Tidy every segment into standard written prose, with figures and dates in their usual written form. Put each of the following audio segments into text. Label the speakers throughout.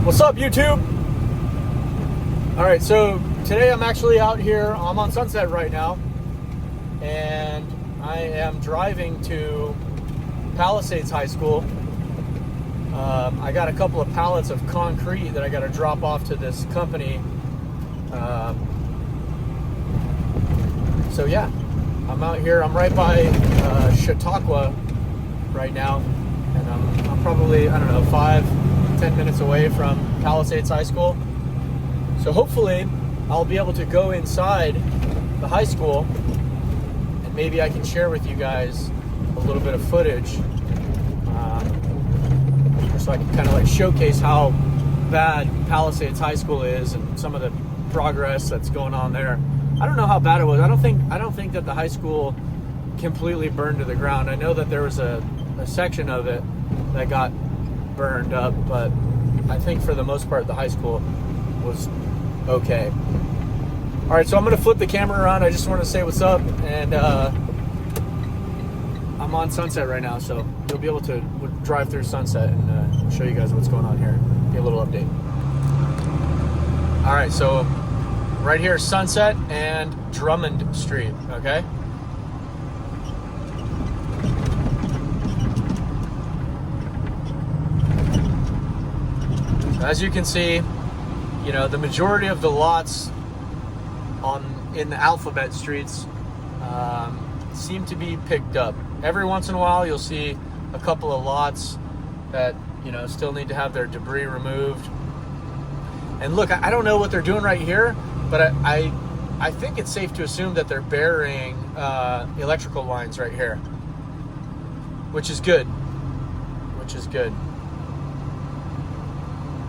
Speaker 1: What's up, YouTube? All right, so today I'm actually out here. I'm on Sunset right now, and I am driving to Palisades High School. I got a couple of pallets of concrete that I got to drop off to this company. So yeah, I'm out here. I'm right by Chautauqua right now, and I'm probably, I don't know, 5-10 minutes away from Palisades High School. So hopefully I'll be able to go inside the high school and maybe I can share with you guys a little bit of footage, so I can kind of like showcase how bad Palisades High School is and some of the progress that's going on there. I don't know how bad it was. I don't think that the high school completely burned to the ground. I know that there was a section of it that got burned up, but I think for the most part the high school was okay. All right, so I'm gonna flip the camera around. I just want to say what's up, and I'm on Sunset right now, so you'll be able to drive through Sunset and show you guys what's going on here. Get a little update. All right, so right here, Sunset and Drummond Street. Okay. As you can see, you know, the majority of the lots in the alphabet streets seem to be picked up. Every once in a while, you'll see a couple of lots that, you know, still need to have their debris removed. And look, I don't know what they're doing right here, but I think it's safe to assume that they're burying electrical lines right here, which is good.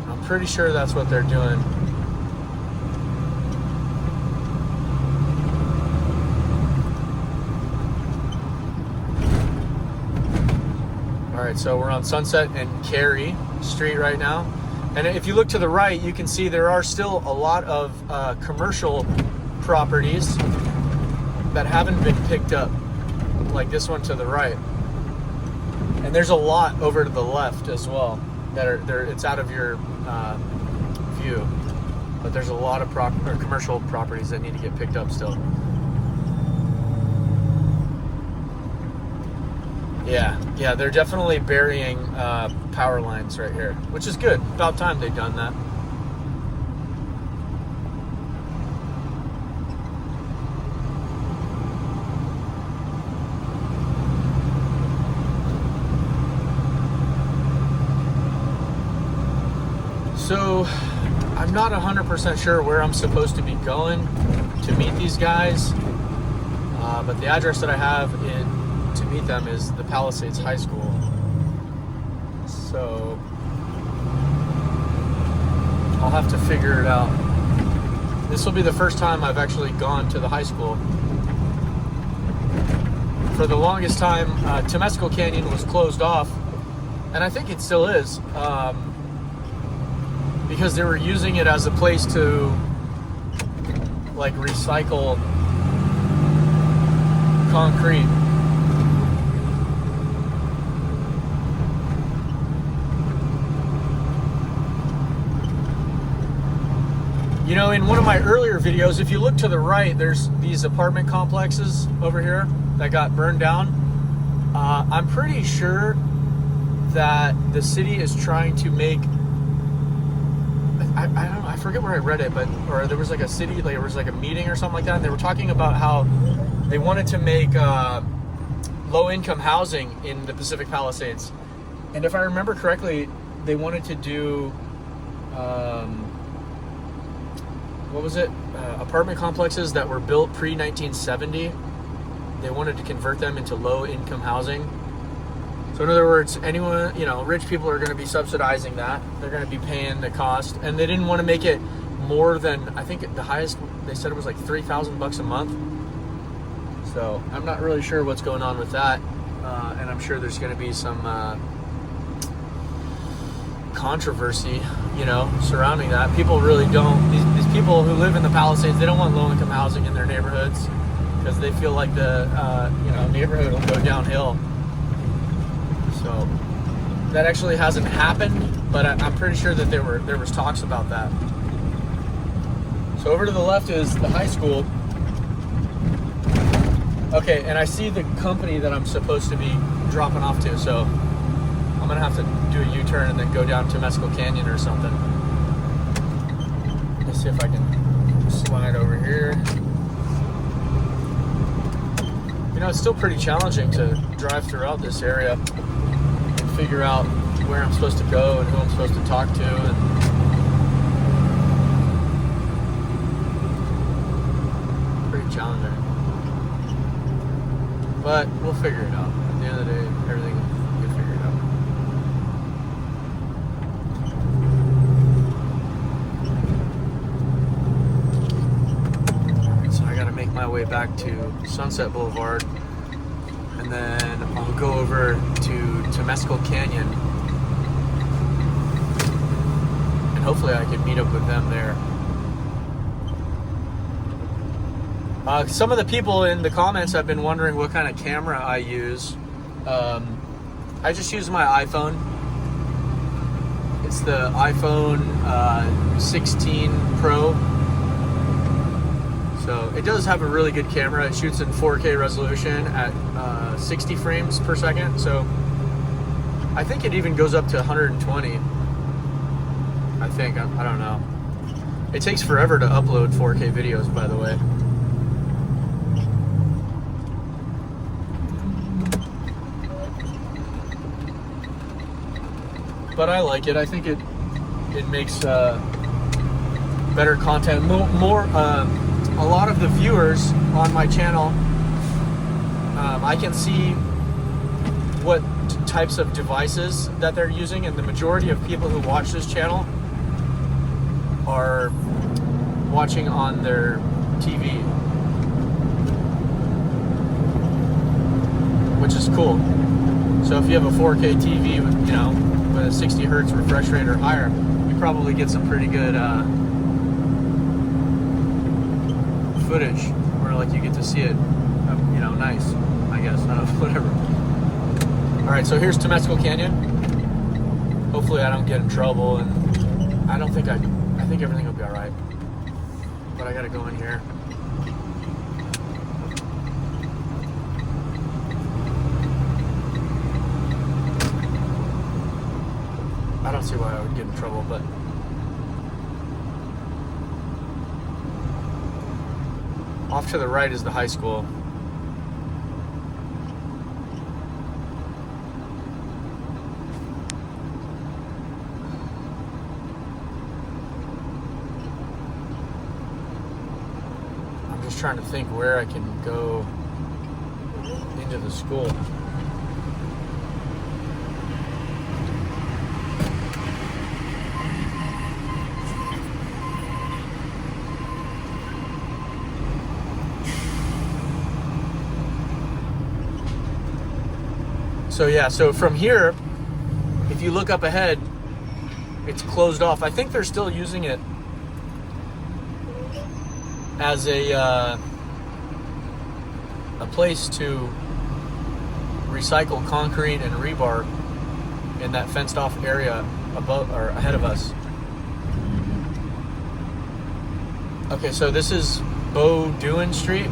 Speaker 1: I'm pretty sure that's what they're doing. All right, so we're on Sunset and Cary Street right now. And if you look to the right, you can see there are still a lot of commercial properties that haven't been picked up, like this one to the right. And there's a lot over to the left as well that are there. It's out of your view, but there's a lot of commercial properties that need to get picked up still. Yeah, they're definitely burying power lines right here, which is good. About time they've done that. So I'm not 100% sure where I'm supposed to be going to meet these guys, but the address that I have to meet them is the Palisades High School. So I'll have to figure it out. This will be the first time I've actually gone to the high school. For the longest time, Temescal Canyon was closed off, and I think it still is, because they were using it as a place to like recycle concrete. You know, in one of my earlier videos, if you look to the right, there's these apartment complexes over here that got burned down. I'm pretty sure that the city is trying to make, I don't know, I forget where I read it, but, or there was like a city, like there was like a meeting or something like that, and they were talking about how they wanted to make low-income housing in the Pacific Palisades. And if I remember correctly, they wanted to do, what was it? Apartment complexes that were built pre-1970. They wanted to convert them into low-income housing. So in other words, anyone, you know, rich people are going to be subsidizing that. They're going to be paying the cost, and they didn't want to make it more than, I think the highest they said it was like $3,000 a month. So I'm not really sure what's going on with that, and I'm sure there's going to be some controversy, you know, surrounding that. People really don't. These people who live in the Palisades, they don't want low-income housing in their neighborhoods because they feel like the neighborhood will go downhill. So that actually hasn't happened, but I'm pretty sure that there was talks about that. So over to the left is the high school. Okay, and I see the company that I'm supposed to be dropping off to, so I'm gonna have to do a U-turn and then go down to Mescal Canyon or something. Let's see if I can slide over here. You know, it's still pretty challenging to drive throughout this area and figure out where I'm supposed to go and who I'm supposed to talk to. And pretty challenging. But we'll figure it out. At the end of the day, everything will get figured out. Alright, so I gotta make my way back to Sunset Boulevard, and then I'll go over to Mescal Canyon, and hopefully I can meet up with them there. Some of the people in the comments have been wondering what kind of camera I use. I just use my iPhone. It's the iPhone 16 Pro. So it does have a really good camera. It shoots in 4K resolution at 60 frames per second. So I think it even goes up to 120. I think, I don't know. It takes forever to upload 4K videos, by the way. But I like it. I think it makes better content. A lot of the viewers on my channel, I can see what types of devices that they're using, and the majority of people who watch this channel are watching on their TV, which is cool. So if you have a 4K TV, you know, with a 60 hertz refresh rate or higher, you probably get some pretty good footage where like you get to see it, you know, nice, I guess. I don't know, whatever. All right, so here's Mescal Canyon. Hopefully I don't get in trouble, and I think everything will be all right. But I gotta go in here. I don't see why I would get in trouble, but off to the right is the high school. I'm just trying to think where I can go into the school. So yeah, so from here, if you look up ahead, it's closed off. I think they're still using it as a place to recycle concrete and rebar in that fenced off area above or ahead of us. Okay, so this is Boulevard Street.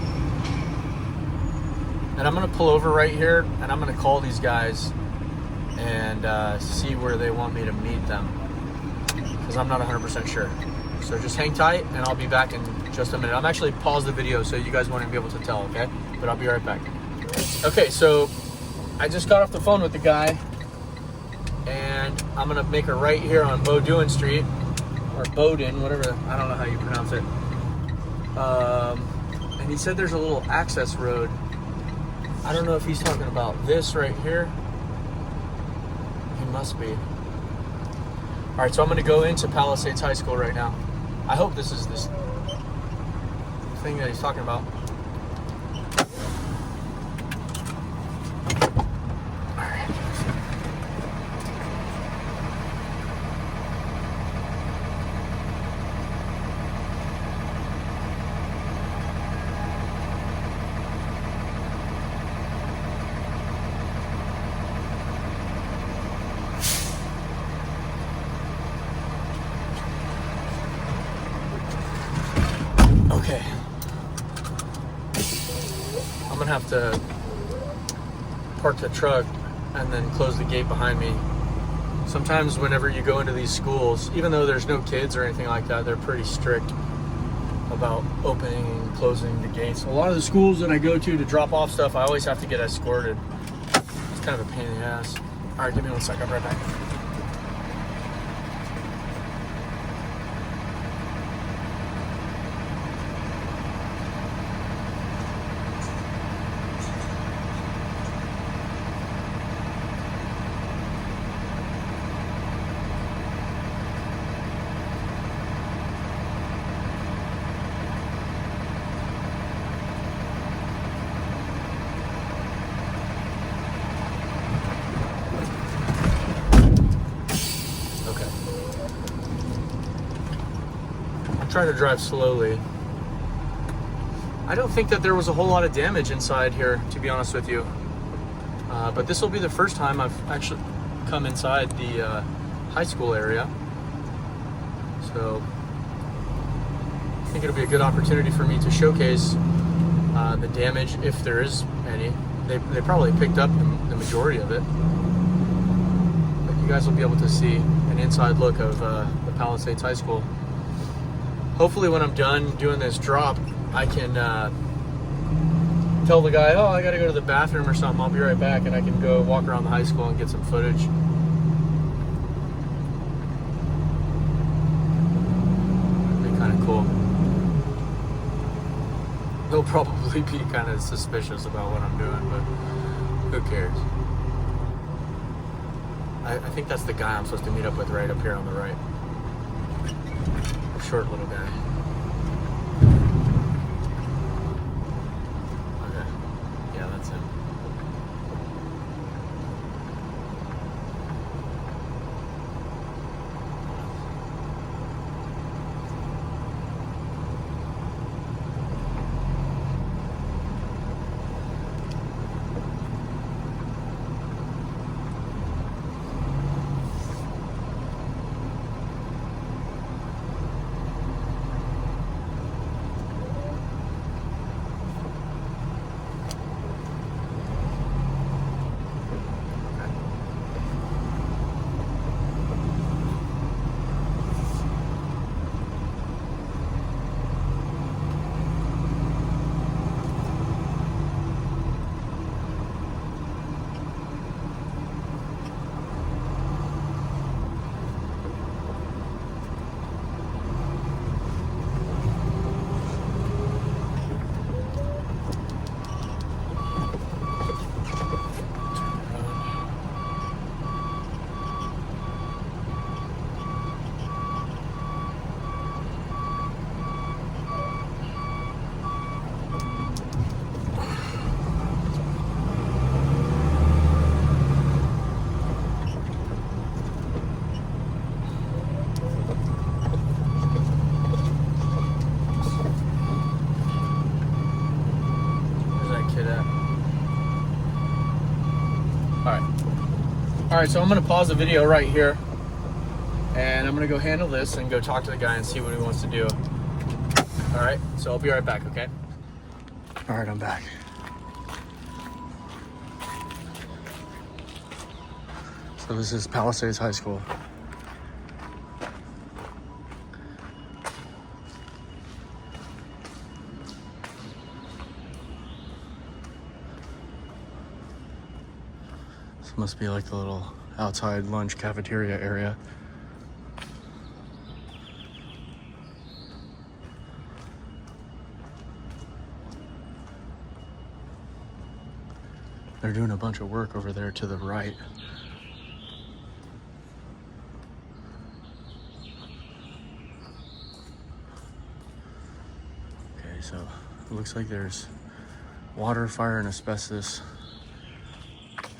Speaker 1: And I'm going to pull over right here, and I'm going to call these guys and see where they want me to meet them, because I'm not 100% sure. So just hang tight, and I'll be back in just a minute. I'm actually pause the video so you guys won't be able to tell, okay? But I'll be right back. Okay, so I just got off the phone with the guy, and I'm going to make a right here on Boulevard Street, or Bowden, whatever, I don't know how you pronounce it. And he said there's a little access road. I don't know if he's talking about this right here. He must be. All right, so I'm going to go into Palisades High School right now. I hope this is this thing that he's talking about. All right. Okay. I'm gonna have to park the truck and then close the gate behind me. Sometimes whenever you go into these schools, even though there's no kids or anything like that, they're pretty strict about opening and closing the gates. A lot of the schools that I go to drop off stuff, I always have to get escorted. It's kind of a pain in the ass. All right, give me 1 sec, I'll be right back. Trying to drive slowly. I don't think that there was a whole lot of damage inside here, to be honest with you. But this will be the first time I've actually come inside the high school area. So I think it'll be a good opportunity for me to showcase the damage, if there is any. They probably picked up the majority of it. But you guys will be able to see an inside look of the Palisades High School. Hopefully when I'm done doing this drop, I can tell the guy, oh, I gotta go to the bathroom or something, I'll be right back, and I can go walk around the high school and get some footage. It'd be kind of cool. He'll probably be kind of suspicious about what I'm doing, but who cares? I think that's the guy I'm supposed to meet up with right up here on the right. Short little guy. Okay. Yeah, that's him. All right, so I'm gonna pause the video right here, and I'm gonna go handle this and go talk to the guy and see what he wants to do. All right, so I'll be right back, okay? All right, I'm back. So this is Palisades High School. This must be like the little outside lunch cafeteria area. They're doing a bunch of work over there to the right. Okay, so it looks like there's water, fire, and asbestos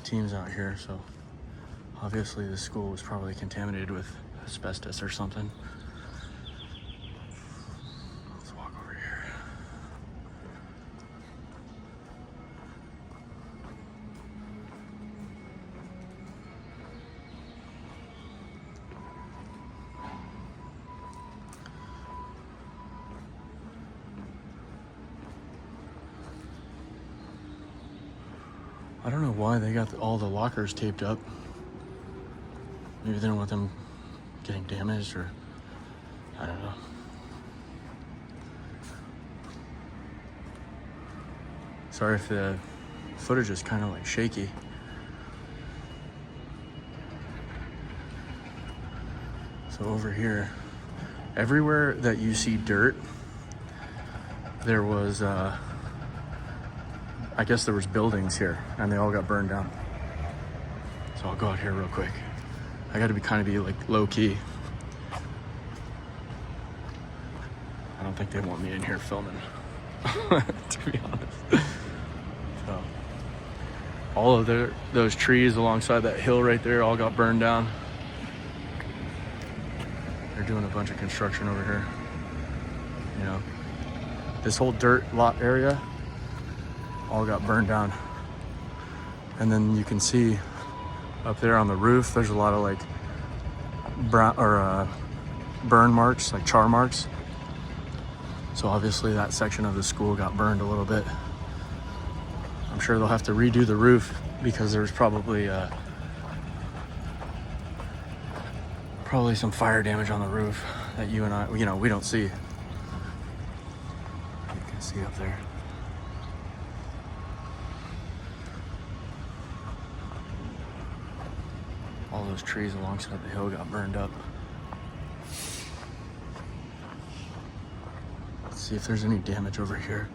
Speaker 1: teams out here, so obviously the school was probably contaminated with asbestos or something. Let's walk over here.
Speaker 2: don't know why they got all the lockers taped up. Maybe they don't want them getting damaged, or I don't know. Sorry if the footage is kind of like shaky. So over here, everywhere that you see dirt, there was, I guess there was buildings here, and they all got burned down. So I'll go out here real quick. I got to be like low key. I don't think they want me in here filming, to be honest. So all of those trees alongside that hill right there all got burned down. They're doing a bunch of construction over here. You know, this whole dirt lot area all got burned down. And then you can see up there on the roof, there's a lot of like burn marks, like char marks. So obviously that section of the school got burned a little bit. I'm sure they'll have to redo the roof because there's probably some fire damage on the roof that you and I, we don't see. You can see up there. All those trees alongside the hill got burned up. Let's see if there's any damage over here.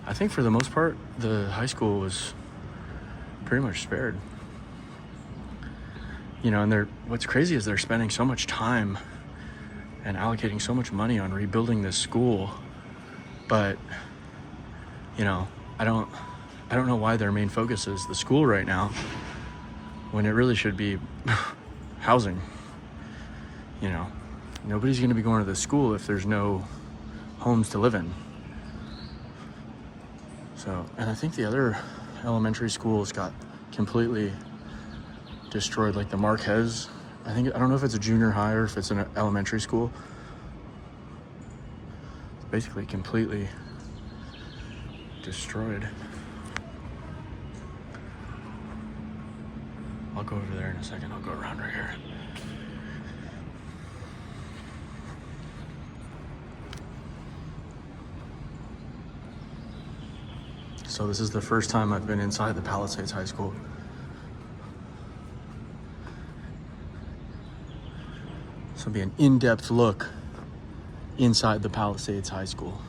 Speaker 2: I think for the most part, the high school was pretty much spared. And what's crazy is they're spending so much time and allocating so much money on rebuilding this school, but I don't know why their main focus is the school right now when it really should be housing. Nobody's going to be going to the school if there's no homes to live in. So, and I think the other elementary schools got completely destroyed, like the Marquez. I don't know if it's a junior high or if it's an elementary school. It's basically completely destroyed. I'll go over there in a second. I'll go around right here. So this is the first time I've been inside the Palisades High School. This will be an in-depth look inside the Palisades High School.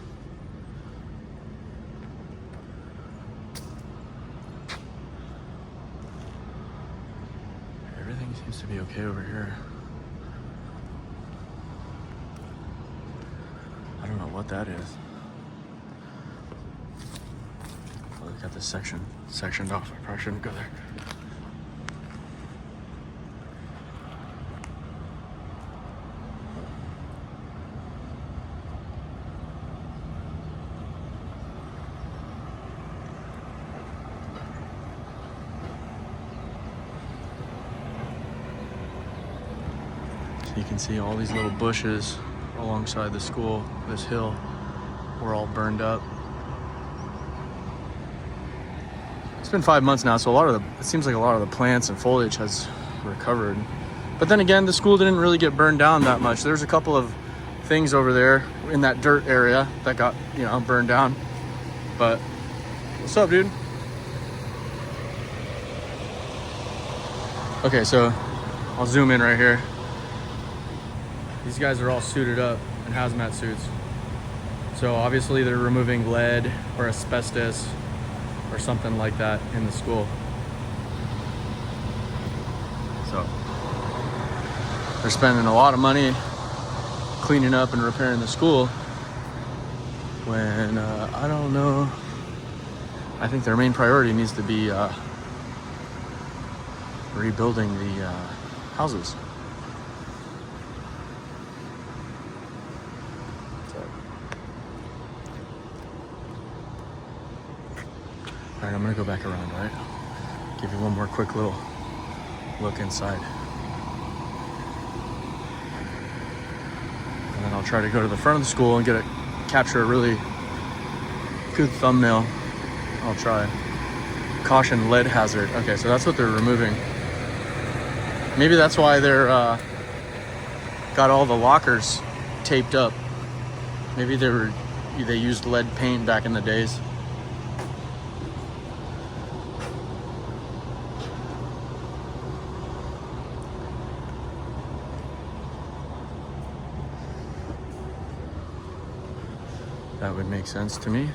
Speaker 2: Everything seems to be okay over here. I don't know what that is. Oh, they got this sectioned off. I probably shouldn't go there. You can see all these little bushes alongside the school, this hill, were all burned up. It's been 5 months now, so it seems like a lot of the plants and foliage has recovered. But then again, the school didn't really get burned down that much. There's a couple of things over there in that dirt area that got, burned down. But what's up, dude? Okay, so I'll zoom in right here. These guys are all suited up in hazmat suits. So obviously they're removing lead or asbestos or something like that in the school. So they're spending a lot of money cleaning up and repairing the school when, I don't know, I think their main priority needs to be rebuilding the houses. All right, I'm gonna go back around, all right? Give you one more quick little look inside. And then I'll try to go to the front of the school and get capture a really good thumbnail. I'll try. Caution, lead hazard. Okay, so that's what they're removing. Maybe that's why they're got all the lockers taped up. Maybe they used lead paint back in the days. That would make sense to me.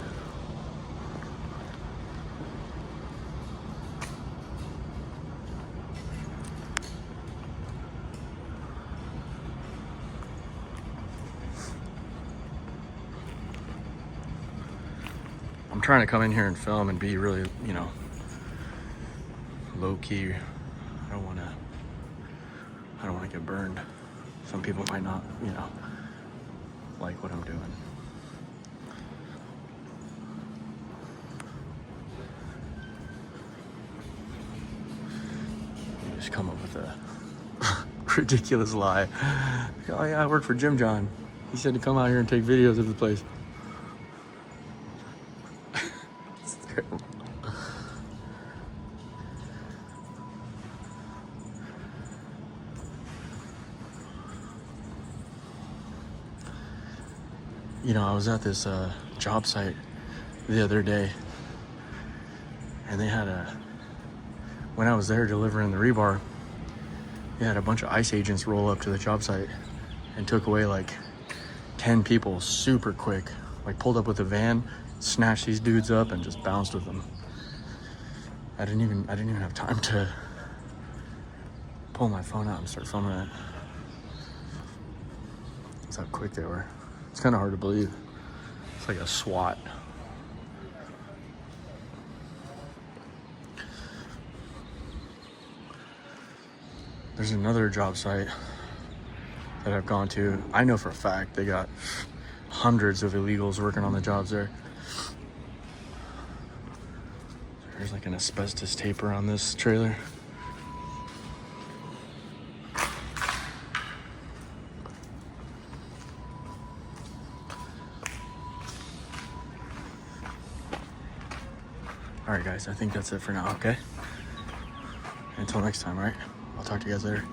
Speaker 2: I'm trying to come in here and film and be really, you know, low key. I don't want to get burned. Some people might not, you know, like what I'm doing. You just come up with a ridiculous lie. Oh yeah, I work for Jim John. He said to come out here and take videos of the place. It's terrible. You know, I was at this job site the other day, and they had when I was there delivering the rebar, they had a bunch of ICE agents roll up to the job site and took away like 10 people super quick. Like pulled up with a van, snatched these dudes up and just bounced with them. I didn't even have time to pull my phone out and start filming it. That's how quick they were. It's kind of hard to believe. It's like a SWAT. There's another job site that I've gone to. I know for a fact they got hundreds of illegals working on the jobs there. There's like an asbestos taper on this trailer. All right, guys, I think that's it for now, okay? Until next time, all right? I'll talk to you guys later.